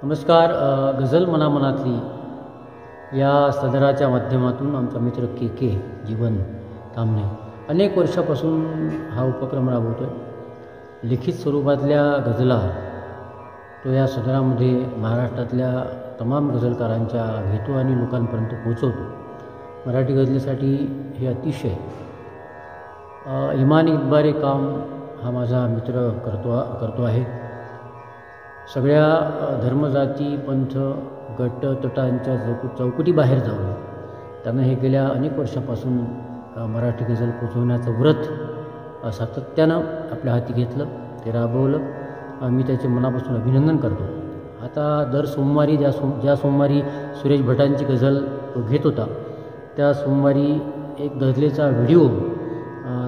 नमस्कार. गझल मनामनातली या सदराच्या माध्यमातून आमचा मित्र के जीवन तामणे अनेक वर्षापासून हा उपक्रम राबवतो आहे. लिखित स्वरूपातल्या गझला तो या सदरामध्ये महाराष्ट्रातल्या तमाम गझलकारांच्या घेतो आणि लोकांपर्यंत पोहोचवतो. मराठी गझलेसाठी हे अतिशय इमानी इतबारे काम हा माझा मित्र करतो आहे. सगळ्या धर्मजाती पंथ गट तटांच्या चौकटीबाहेर जाऊन त्यानं हे गेल्या अनेक वर्षापासून मराठी गझल पोचवण्याचं व्रत सातत्यानं आपल्या हाती घेतलं, ते राबवलं. मी त्याचे मनापासून अभिनंदन करतो. आता दर सोमवारी ज्या सोमवारी सुरेश भटांची गझल तो घेत होता त्या सोमवारी एक गझलेचा व्हिडिओ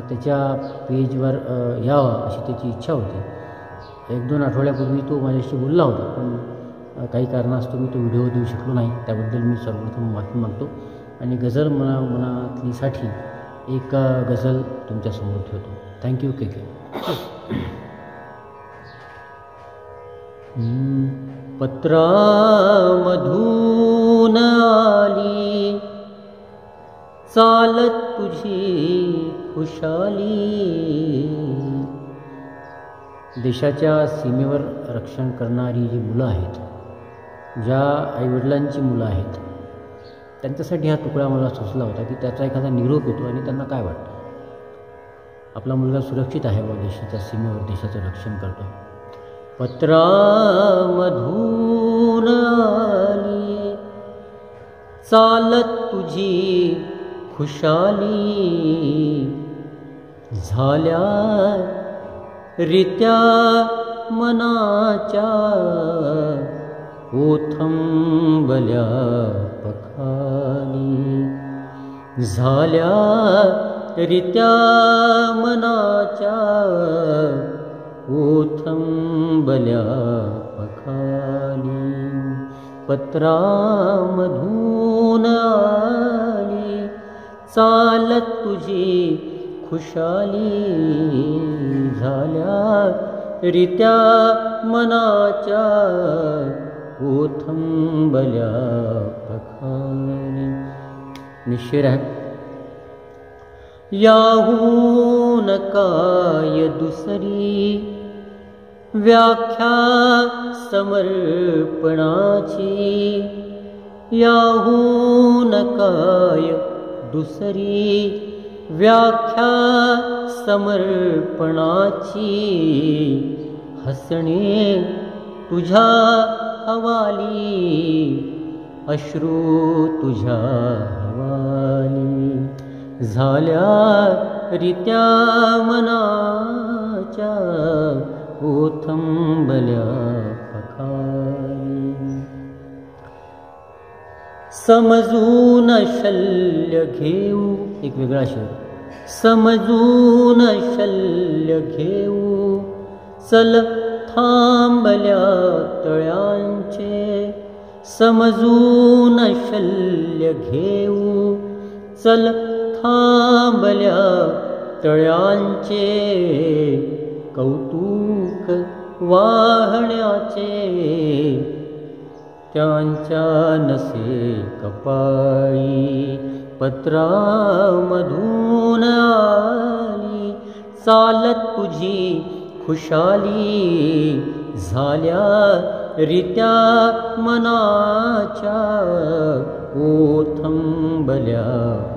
त्याच्या पेजवर यावा अशी त्याची इच्छा होती. 1-2 आठवड्यापूर्वी तो माझ्याशी बोलला होता, पण काही कारणास्तव मी तो व्हिडिओ देऊ शकलो नाही. त्याबद्दल मी सर्वप्रथम माफी मागतो आणि गझल मनातलीसाठी एक गझल तुमच्यासमोर ठेवतो. थँक्यू के. पत्रामधून आली चालत तुझी खुशाली. देशाच्या सीमेवर रक्षण करणारी जी मुलं आहेत, ज्या आईवडिलांची मुलं आहेत, त्यांच्यासाठी हा तुकडा मला सुचला होता की त्याचा एखादा निरोप येतो आणि त्यांना काय वाटतं. आपला मुलगा सुरक्षित आहे व देशाच्या सीमेवर देशाचं रक्षण करतो. पत्रामधून आली चालत तुझी खुशाली. झाल्या रित्या मनाच्या ओथंबल्या पखाली. झाल्या रित्या मनाच्या ओथंबल्या पखाली. पत्रामधून आली चालत तुझी खुशाली. झाल्या रित्या मनाच्या ओथंबल्या पखाली. निश्चय आहे. याहून काय दुसरी व्याख्या समर्पणाची. याहून काय दुसरी व्याख्या समर्पणाची. हसणे तुझ्या हवाली अश्रू तुझ्या हवाली. झाल्या रित्या मनाच्या ओथंबल्या पखाली. समजून शल्य घेऊ, एक वेगळा शेर. समजून शल्य घेऊ चल थांबल्या तळ्यांचे. समजून शल्य घेऊ चल थांबल्या तळ्यांचे. कौतुक वाहण्याचे त्यांच्या नसे कपाळी. पत्रामधून आली चालत तुझी खुशाली. झाल्या रित्या मनाच्या ओथंबल्या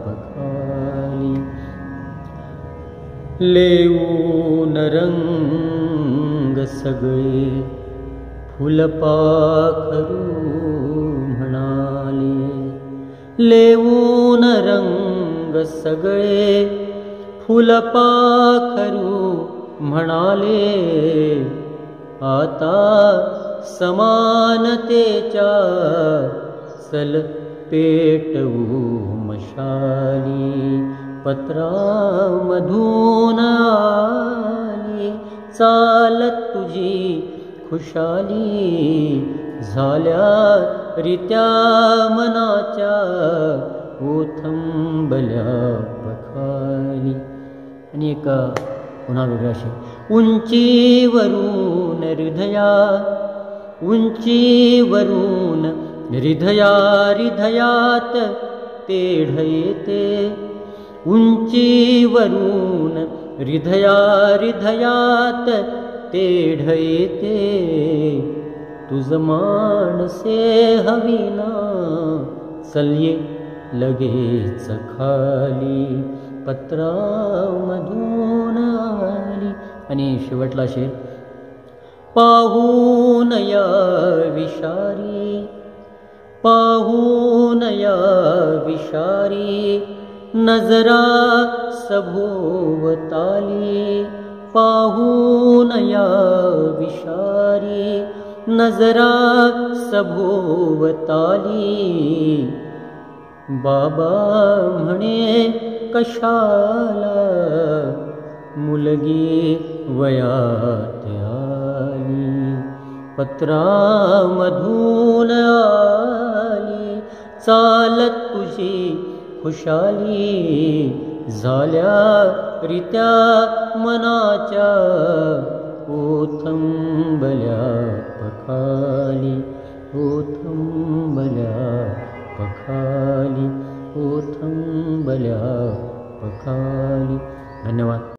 पखाली. लेऊन रंग सगळे फुलपाखरू म्हणाले. लेऊन रंग सगळे फुलपाखरू म्हणाले. आता समानतेच्या चल पेटवू मशाली. पत्रामधून आली चालत तुझी खुशाली. झाल्या रित्या मनाच्या ओथंबल्या पखाली. आणि एक पुन्हा वेगळा शेर. उंचीवरून हृदया उंचीवरून हृदयात तेढ येते, उंचीवरून हृदयात तेढ येते, तुझ माणसे हवीना चलये लगेच खाली, पत्रामधून आली. आणि शेवटला शेर, पाहून या विषारी, पाहून या विषारी नजरा सभोवताली, पाहून या विषारी नजरा सभोवताली, बाबा म्हणे कशाला मुलगी वयात आली, पत्रामधून आली, चालत तुझी खुशाली, झाल्या रित्या मनाच्या ओथंबल्या पखाली, ओथंबल्या पखाली, ओथंबल्या पखाली. धन्यवाद.